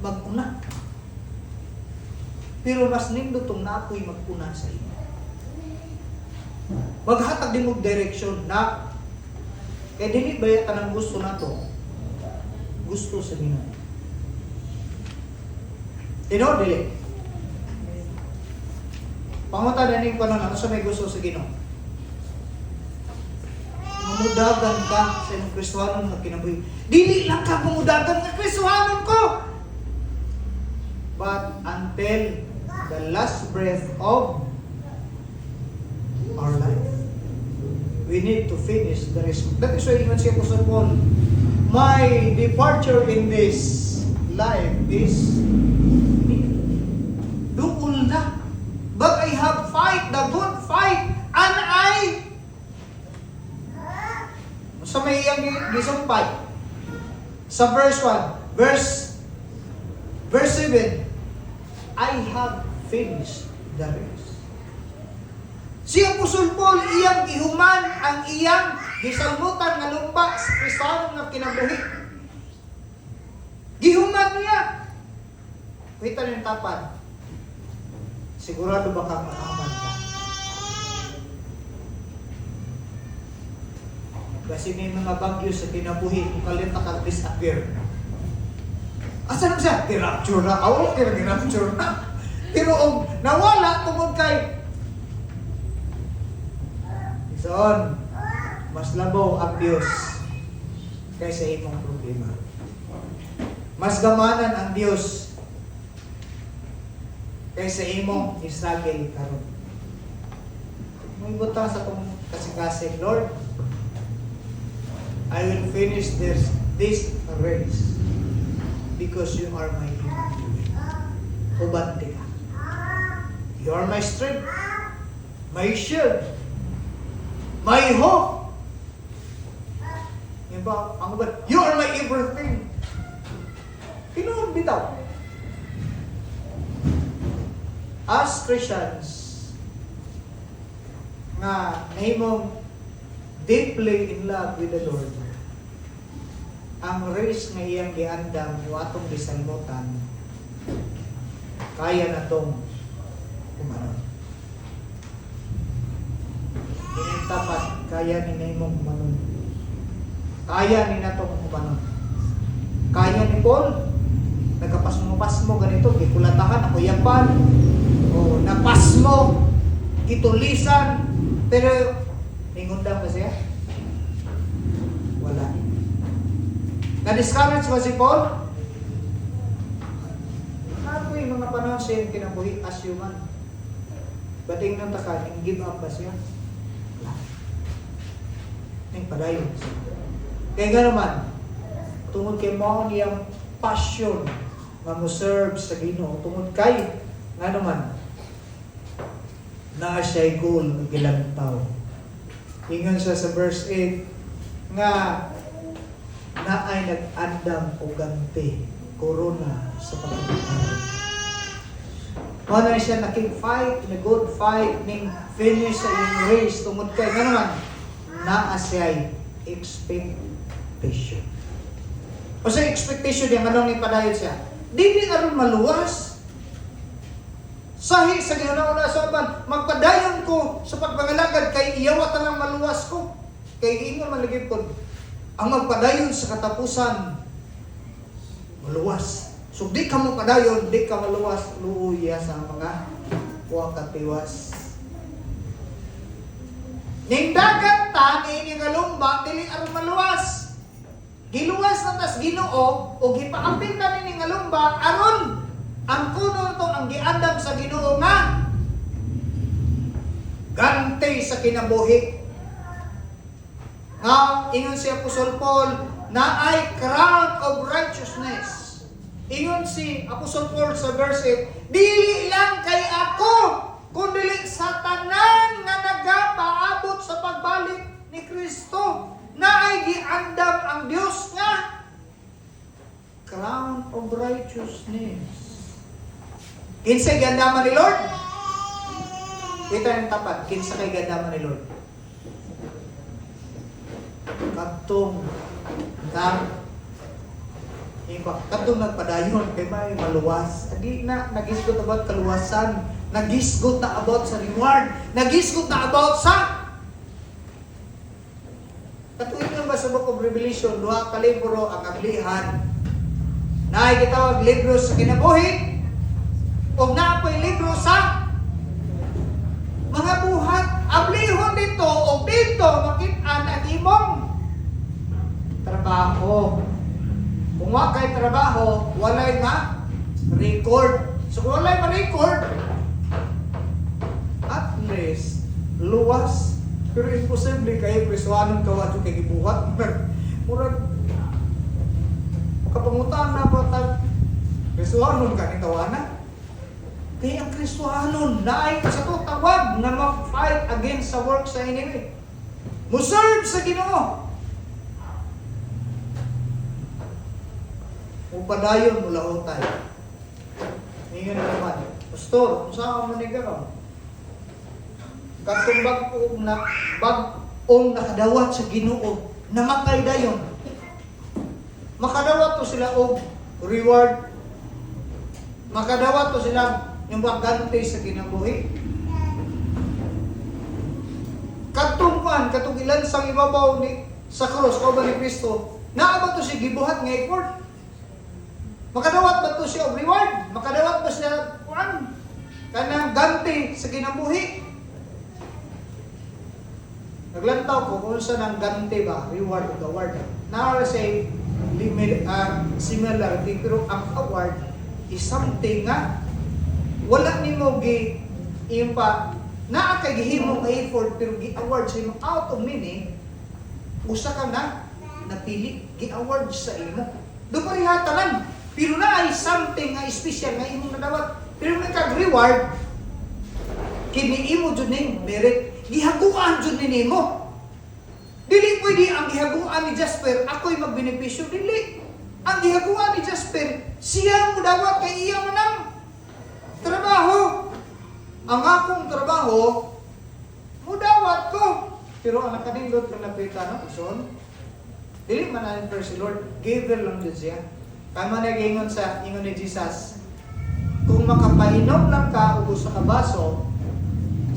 mag-una. Pero mas nindot tong naapoy mag-una sa inyo. Maghatag din mo direksyon na kaya dili ba tanang gusto na to? Gusto sa Ginoo. Tino dili. Panguta na ning panon ano sa may gusto sa Ginoo. Mamudagan ka sa imong Kristohanon nga kinabuhi. Dili lang ka mamudagan nga Kristohanon ko. But until the last breath of our life, we need to finish the race. That is why even si Apostle Paul, my departure in this life is duol na. But I have fight the good fight, and I sa may iyang gisumpay sa verse 1, verse 7, I have finished the race. Si Apostol Paul iyang gihuman ang iyang gisalmutan nga lumba sa Kristiyano nga kinabuhi. Gihuman niya. Kita niyo tapan. Sigurado ba ka makaman ka? Kasi may mga bagyo sa kinabuhi kung kalita ka disappear. Asa na siya? Girapture na. Oo, girapture na. Pero nawala tungod kay Son, mas labaw ang Diyos kaysa imong problema. Mas gamanan ang Diyos kaysa imong struggle karon. May butang sa kong kasing-kasing, Lord, I will finish this race because you are my King. Ubante ka. You are my strength, my shield, my hope. Yan ba? Ang ba? You are my everything. Kinuha bitaw. As Christians, nga nahimong deeply in love with the Lord, ang race nga iyang giandam o atong gisalmutan, kaya na tong kumanon. Tapat, kaya ni Naimong kumanon. Kaya ni natong kumanon. Kaya ni Paul, nagkapasmo-pasmo ganito, gikulatahan, ako yapan, o napasmo, gitulisan, pero ningundang ba siya? Wala. Na-discourage ba si Paul? Ako yung mga panahon siya kinabuhi as human. Bating nang taka, give up ba siya? Ang padayon. Kaya nga naman, tungod kay mo niyang passion nga mo serve sa Ginoo, tungod kay nga naman naa siya'y goal ng ilang tao. Ingon siya sa verse 8 nga naay nag-andam o ganti corona sa pagkakataon. Muna siya nakig-fight, na good fight, ning finish sa iyong race, tungod kay nga naman naa siya'y expectation. O sa expectation niya, anong ipadayon siya? Di aron maluwas. Sahi sa ginauna sa aban, magpadayon ko sa pagpangalagad kay iyawat lang maluwas ko. Kay ingon maligipod, ang magpadayon sa katapusan, maluwas. So di ka mo padayon, di ka maluwas, luuya sa mga wakatiwas. Ning dagat ta ni nga lumba dili aron maluwas. Giluwas na tas Ginoo o gipaapil na ni nga lumba aron ang kuno to ang giandam sa Ginoo nga ganti sa kinabuhi. Nga ingon si Apostol Paul na ay crown of righteousness Ingon si Apostol Paul sa verse 8, dili lang kay ako, kundi sa tanan nga nagapaabot sa pagbalik ni Kristo, na ay giandam ang Dios nga crown of righteousness. Kinsa giandaman ni Lord? Ito ang tapat, kinsa kay giandaman ni Lord? Katong katong nagpadayon kay may maluwas. Adi na nagisgot about kaluwasan, nagisgot na about sa reward, nagisgot na about sa katuig nga ba sa Book of Revelation, duha ka libro ang aglihan. Naay gitawag libro sa kinabuhi o naapoy libro sa mga buhat. Ablihon dito o dito makit-an ang imong trabaho. Kung wa kay trabaho, walay nga record. So kung walay ma-record, at least luwas. Pero imposible kayo preswanon ka wa kay gibuhat. Murag kapangutan na ba tag Kristohanon ka ni tawana? Kaya ang Kristohanon naay sa to tawag na mag-fight against sa work sa enemy. Muserve sa Ginoo. Upadayon mula utay. Ngayon na naman. Pastor, kung saan mo nigaw? Katong bag-ong nakadawat sa Ginoo na makay dayon. Makadawat to sila og reward. Makadawat to sila yung pagganti sa kinabuhi. Katong ilan sang ibabaw ni sa cross o ba ni Kristo, naa ba to si gibuhat nga effort? Makadawat ba to siya og reward? Makadawat ba siya kanang ganti sa kinabuhi? Naglantaw ko kung saan ang ganti ba, reward o award. Now I say similarity, pero ang award is something nga wala nimo iyong pa naa kay gihimo nga effort pero gi-award sa imo out of meaning usa ka na napili gi-award sa imo do parihatanan pero na ay something nga special nga imong nadawat pero nagka-reward kini imo jud ning merit gihaguan jud nimo. Dili pwede ang gihaguan ni Jasper, ako'y magbenepisyo. Dili. Ang gihaguan ni Jasper, siya mo dawat kay iya mo ng trabaho. Ang akong trabaho, mo dawat ko. Pero ang nakanindot ng napita ng uson, dili man na si Lord, giver lang dyan siya. Kaya man nag-ingon sa ingon ni Jesus, kung makapainom lang ka o sa kabaso,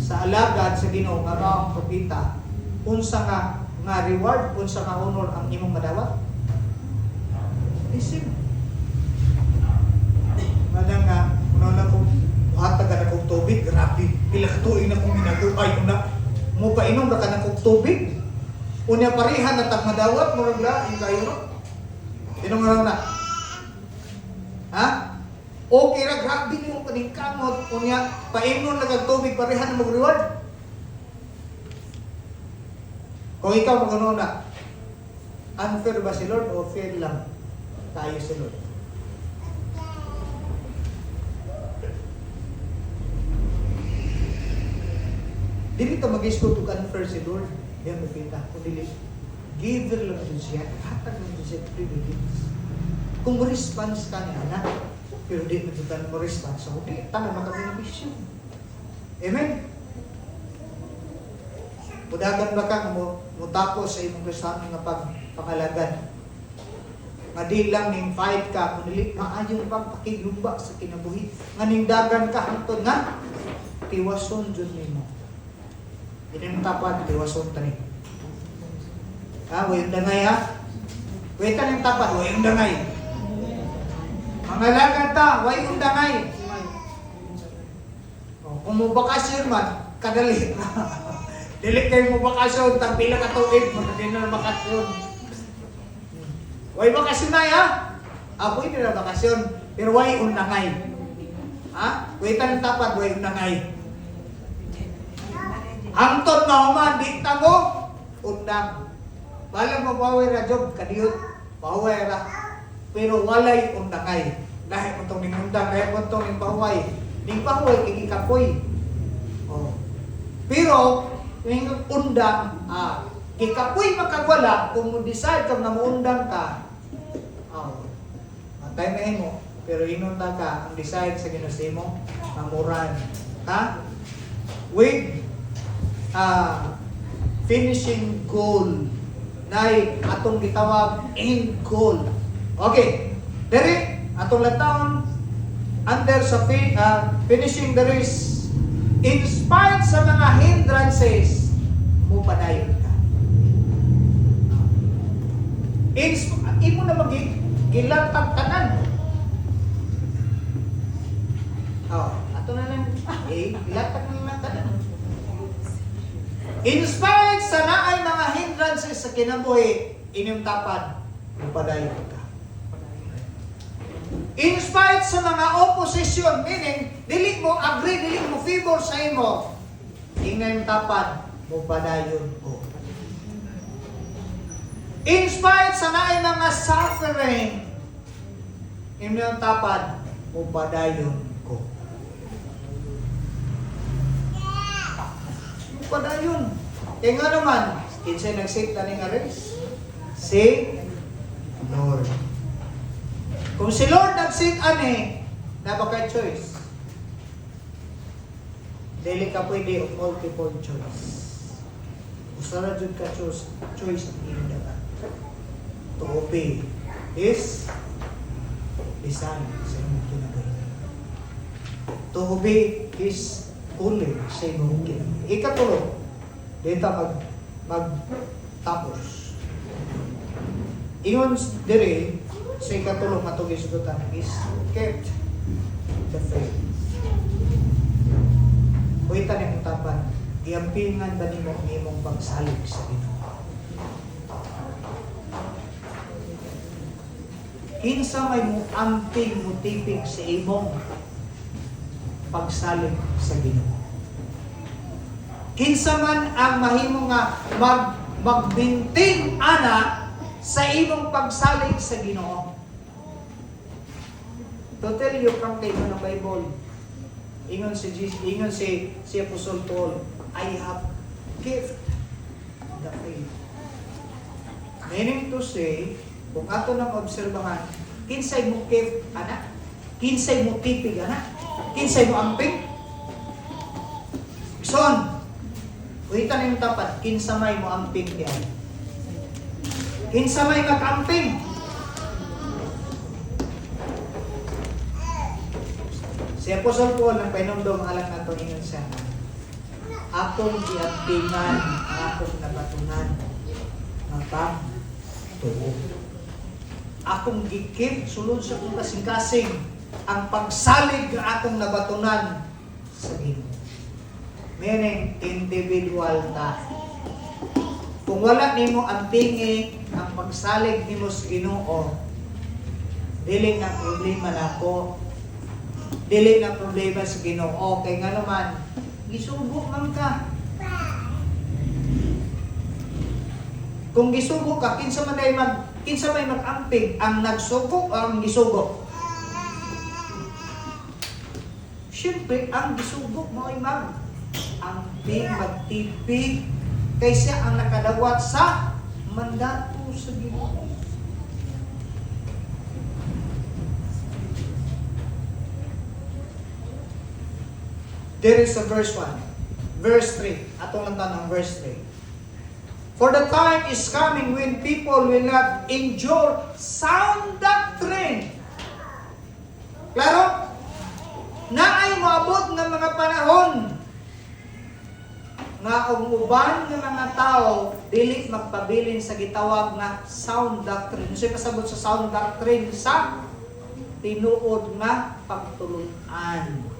sa alagad sa Ginoo nga maong propita, unsa nga reward, unsa nga honor ang imong madawat? Isip. Madang nga, una kong buhatag ka na kong tubig, grabe, pila katuig na kong ginagupay, mo painom na ka na kong tubig, unya parihan na tag madawat, murag laing kayo no? Tinong na. Ha? Okay ra, grabe mo paningkamot, unya painom na kag tubig, parihan na mag-reward. Kung ikaw magano na, unfair ba si Lord o fair lang tayo si Lord? Dili ka mag-isgot ug unfair si Lord, diyan mo kita. Kung dili, giver lang din siya, hatag lang din siya privilege. Kung mo-response ka niya, anak, pero di mo mo-response, so di, tanong makabenepisyo. Amen? Mudagan ba ka mo tapos sa imong Kristiyano nga pagpangalagan? Nga di lang ning fight ka, kung dili maayong pagpakigumba sa kinabuhi. Nga ning dagan ka hangtod nga tiwason jud nimo. Ini tapat tiwason tani. Way dangay ha. Way tanang tapat, way dangay. Mangalagan ta, way dangay. Kung mo bakasyon man, kadali. Dili kayo mo bakasyon, tang pila ka tuig, magkakita na bakasyon. Way bakasyon na ha? Ako hindi na bakasyon, pero way undangay. Ha? Way tanang tapat, way undangay. Hangtod na human, di mo, undang. Walang mapaway ra job, kadiyot, paway ra. Pero walay undangay. Dahil mo itong ningundang, dahil mo itong ningpahuay. Ningpahuay, kikikapoy. Oh. Pero, yung undang, kikapoy makagwala, kung mo-decide kang na maundang ka, matay na mo, pero inunta ka, ang decide sa ginusimo, mamuran. Ha? With finishing goal na atong gitawag end goal. Okay. Dere, atong latawon under sa finishing the race, in spite sa mga hindrances, mo padayon ka. Imo na gilatag tanan. Ato na lang, gilatag na lang tanan. In spite sa naay mga hindrances sa kinabuhi, inyong tapad, upadayon ka. In spite sa mga opposition, meaning, dili mo agree, dili mo favor sa imo, ingay tapad, upadayon ko. In spite sa naay mga suffering, inyong tapad, upadayon ko. Upadayon. Kaya nga naman, kinsay nag-save na nga race? Si Lord. Kung si Lord nag-save na baka choice. Dili ka pwede of multiple choice. Usara jud ka choice ang iyong dapat. To obey His design sa imong kinabuhi. To obey His calling sa imong kinabuhi. Ikatulo, dito mag-tapos. Ingon dire sa ikatulong atong gisgutan is kept the faith. Kuita ni mong tapan, iampingan ba nimo ang imong pagsalig sa Ginoo? Kinsa may mo amping mo tipig sa imong pagsalig sa Ginoo? Kinsa man ang mahimo nga magbinting ana sa imong pagsalig sa Ginoo? To tell you from the Bible, ingon si Apostle Paul, I have kept the faith. Meaning to say, kung ato nang obserbahan, kinsay mo kept ana? Kinsay mo tipig ana? Kinsay mo amping? Son, kuhitan yung tapat, kinsa may mo amping diyan. Kinsa may mag-amping? Si Apostle Paul nang painumdum alang nato ingon siya. Akong giampingan, akong nabatunan ng pagtuo. Akong gikip sulod sa kong kasing-kasing ang pagsalig nga akong nabatunan sa Ginoo. Meaning individual ta. Kung wala nimo ampingi ang pagsalig nimo sa Ginoo, dili na problema nako. Dili na problema sa Ginoo. Kay nga naman, gisugo man ka. Kung gisugo ka, kinsa may mag-amping ang nagsugo o ang gisugo? Siyempre, ang gisugo mo ay mag-amping, magtipig, kaysa ang nakadawat sa mandato sa Ginoo. There is a verse 1. Verse 3. Atong lang tanong, verse 3. For the time is coming when people will not endure sound doctrine. Klaro? Naay moabot ng mga panahon nga ang uban ng mga tao dili magpabilin sa gitawag na sound doctrine. Unsay pasabot sa sound doctrine? Sa tinuod nga pagtulunan.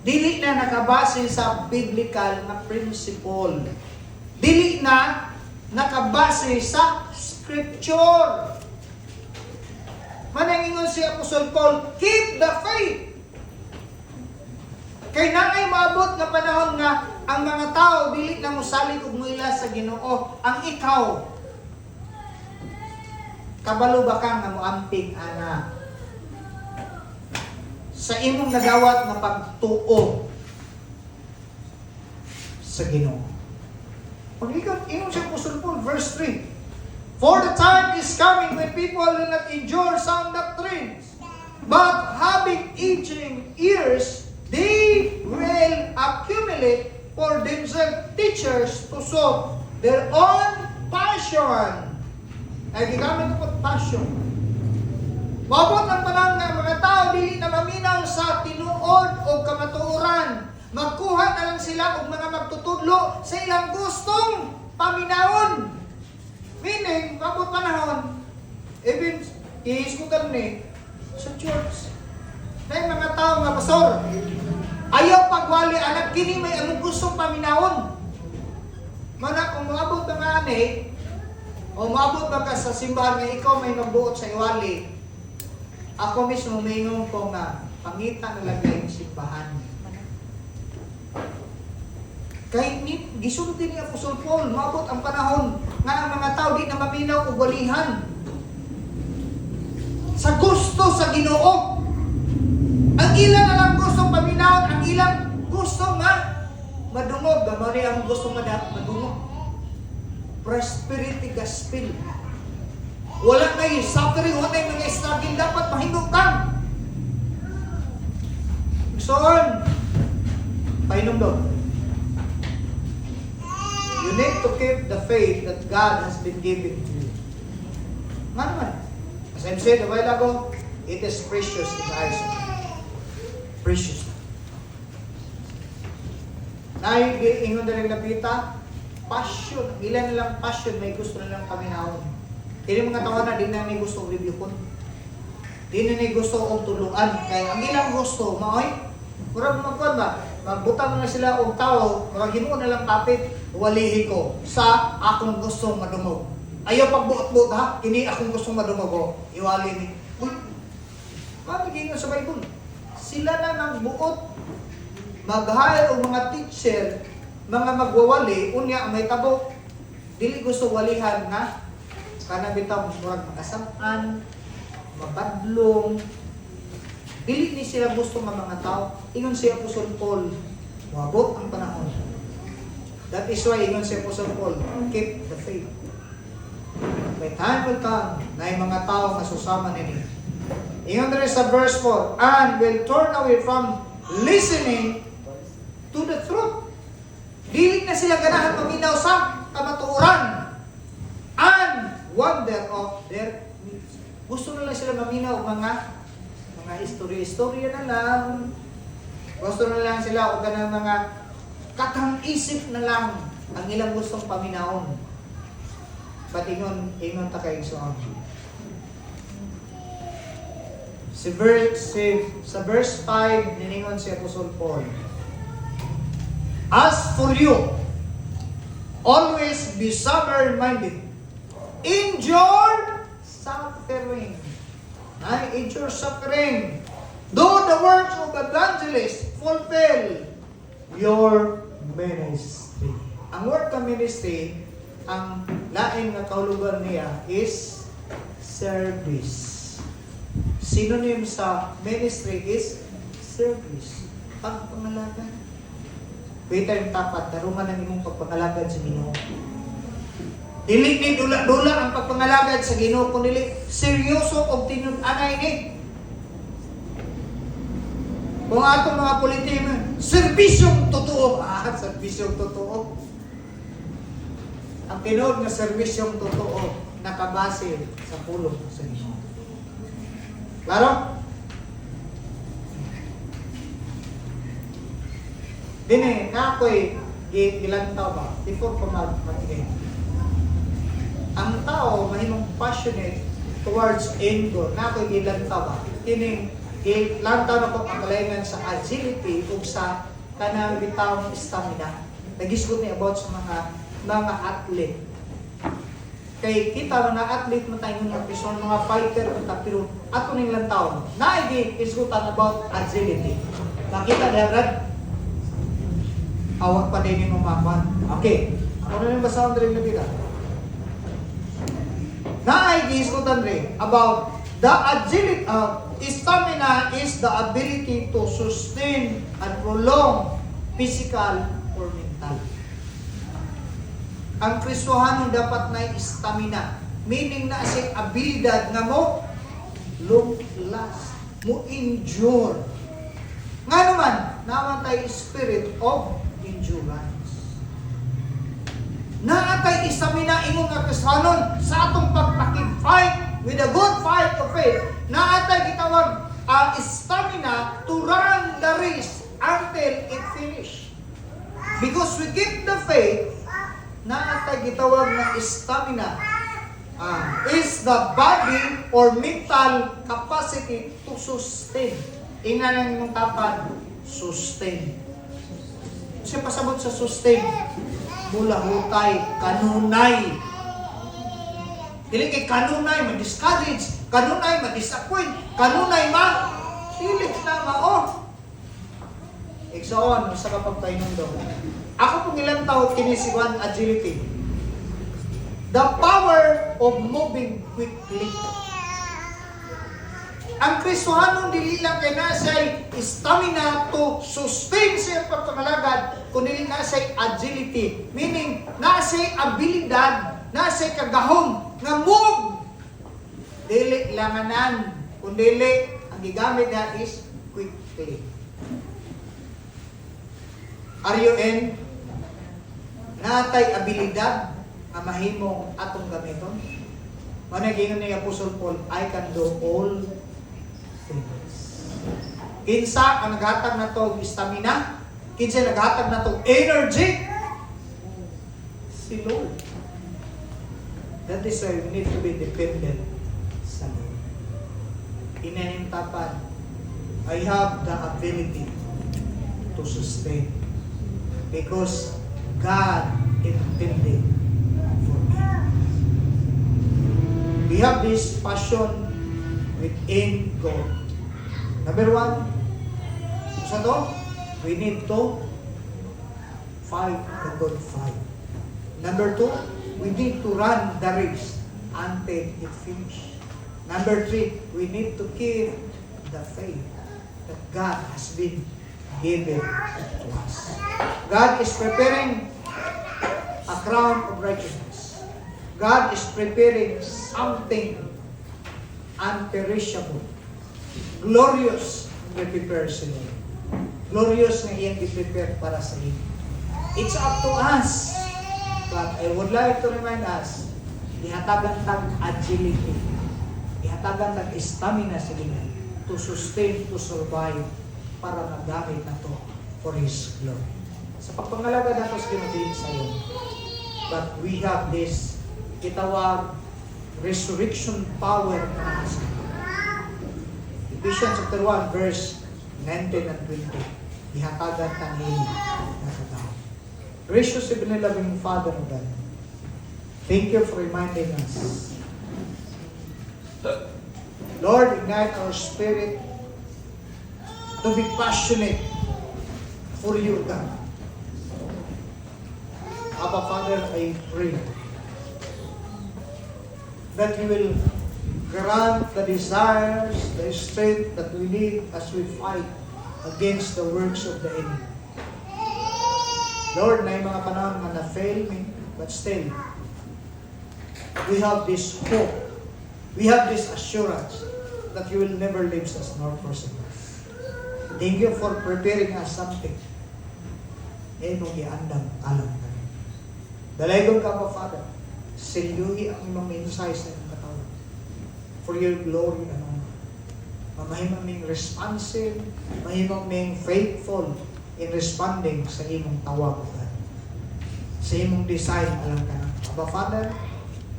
Dili na nakabase sa biblical na principle. Dili na nakabase sa scripture. Manangingon si Apostle Paul, keep the faith. Kay naay maabot nga panahon nga ang mga tao dili na mosalig og muila sa Ginoo. Ang ikaw, kabalo ba ka nga moamping ana sa imong nagawat na pagtuo sa Ginoo. Pag ingon siya Apostle Paul, verse 3, "For the time is coming when people will not endure sound doctrines, but having itching ears, they will accumulate for themselves teachers to suit their own passion." Ay, gigamit ko passion. Mabot ang panahon nga mga tao dili na maminaw sa tinuod o kamatuoran. Magkuha na lang sila og mga magtutudlo sa ilang gustong paminawon. Meaning, mabot panahon, even iiskutan ni sa church. Dahil mga tao nga pastor, ayaw pagwali anak kini may among gustong paminawon. Mana kung maabot na nga ani, o maabot ba ka sa simbahan nga ikaw may magbuot sa iwali, ako mismo mingon ko nga, pangita na lagay yung simbahan. Kahit gisulod din ni Apostle Paul, maabot ang panahon nga ang mga tao di na maminaw o walihan. Sa gusto sa Ginoo. Ang ilan na lang gustong paminawon, ang ilang gusto nga madungog. Gamari ang gusto madungog. Prosperity gospel. Wala kayo suffering, wala kayo mga struggle, dapat mahingog ka. So on, painom daw. You need to keep the faith that God has been giving to you. Nga naman. As I've said a while ago, it is precious in the eyes of God. Precious. Naiingon na rin napita, passion. Ilan nilang passion, may gusto nilang paminahon. Hindi mga tao na, di na may gusto reviewon. Di na may gusto og tuluan. Kaya ang ilang gusto, maoy, murag magkuhan ba? Magbutang na sila og tao, murag hinuon na lang kapit, walihi ko sa akong gustong madumog. Ayaw pagbuot-buot ha, ini akong gustong madumog o, iwali ni. Uy, mabigingon sa Bible. Sila na nagbuot, mag-hire o mga teacher, mga magwawali, unya may tabok. Dili gusto walihan nga, kanabitaw murag makasamaan, mabadlong. Dili ni sila gusto nga mga tao. Ingon si Apostle Paul, wabot ang panahon. That is why ingon si Apostle Paul, keep the faith. May time will come na yung mga tao nga susama nini. Ingon rin sa verse 4, and will turn away from listening to the truth. Dili na sila ganahan maminaw sa kamatuoran and wonder of their needs. Gusto na lang sila maminaw mga istorya-istorya na lang. Gusto na lang sila o ganang mga katang-isip na lang ang ilang gustong paminahon. But ingon ta kayo sa sa verse 5, niningon si Apostle Paul, "As for you, always be sober-minded. Endure suffering." Endure suffering. Do the works of evangelist. Fulfill your ministry. Ang work ng ministry, ang lain na kahulugan niya is service. Synonym sa ministry is service. Pagpangalagan. Wait yung tapat, daruman ang imong pagpangalagan sa Ginoo. Dili ni dula-dula ang pagpangalagad sa Ginoo, kun dili seryoso og tinud-anay ni. Kung atong mga politiko, serbisyong totoo. Serbisyong totoo. Ang tinud nga serbisyong totoo nakabase sa pulong sa Ginoo. Klaro? Dini, na ako'y ilang tao ba? Before ko mag-ingay. Ang tao mahimong passionate towards endure. Na ako'y ilang tao ba? Kining ilang tao na kong akalayangan sa agility o sa kanang bitawang stamina. Nagisgot ni about sa mga athlete. Kay kita mga athlete mo tayo ng person, mga fighter, pero ato ning lang taon, naigi isgutan about agility. Nakita niya, Brad? Awak pa din yung umaman. Okay. Ano yung basahon rin na kita? Naigi isgutan rin about the agility, Stamina is the ability to sustain and prolong physical or mental. Ang Kristohanon dapat na stamina. Meaning na siya abilidad nga mo long last, mo endure. Nga naman, naman tayo spirit of endurance. Naatay stamina ingon nga Kristohanon sa atong pagpakig-fight with a good fight of faith. Naatay gitawag stamina to run the race until it finish. Because we keep the faith, naatay gitawag na stamina is the body or mental capacity to sustain. Ingnan ang imong tapad, sustain. Siya pasabot sa sustain. Mula hutay, kanunay. Dili kay kanunay ma-discourage, kanunay ma-disappoint, kanunay pilit na mao. Igsoon sa kapagpainom daw. Ako pong ilang taon kinisiwan agility. The power of moving quickly. Ang Kristohanon dili lang kay na siya stamina to sustain siya pagpangalagad, kundi na siya agility, meaning na siya abilidad, na siya kagahom nga move. Dili langanan, kundi ang gigamit na is quickly. Are you in? Natay abilidad nga mahimong atong gamiton. Muna gingon ni Apostle Paul, I can do all things. Kinsa ang naghatag na to stamina? Kinsa naghatag na to energy? Si Lord. That is why we need to be dependent sa Lord. Inaning tapan, I have the ability to sustain because God intended for me. We have this passion within God. Number one, sa to, we need to fight the good fight. Number two, we need to run the race until it finishes. Number three, we need to keep the faith that God has been given to us. God is preparing a crown of righteousness. God is preparing something unperishable, glorious na prepare sa inyo. Glorious na iyang i-prepare para sa inyo. It's up to us. But I would like to remind us, ihatagan tag agility, ihatagan tag stamina sa inyo to sustain, to survive, para magamit na to for His glory. Sa pagpangalaga na to sa kinutin sa iyo, but we have this itawag resurrection power na nasa. Ephesians chapter 1 verse 19 and 20. Ihatagan tangin na katao. Gracious and loving Father of God, thank you for reminding us. Lord, ignite our spirit to be passionate for you, God. Abba Father, I pray that you will grant the desires, the strength that we need as we fight against the works of the enemy. Lord, na yung mga panahon na na-fail me, but still, we have this hope, we have this assurance that you will never leave us nor forsake us. Thank you for preparing us something. Eh, nung iandam, alam ka rin. Dalaygon ka pa, Father. Silyuhi ang imong mensahe sa imong katawan. For your glory and honor. Mamahimang ming responsive, mahimang ming faithful in responding sa imong tawag, God. Sa imong design, alam ka na. Abba, Father,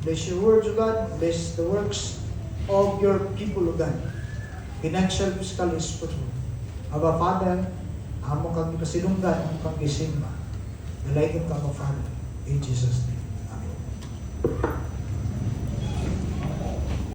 bless your words, God. Bless the works of your people, God. Financial, physical, and spiritual. Abba, Father, amo kang ipasilunggan, amo kang isimba. Dalaygon ka, Abba, Father. In Jesus' name. Amen.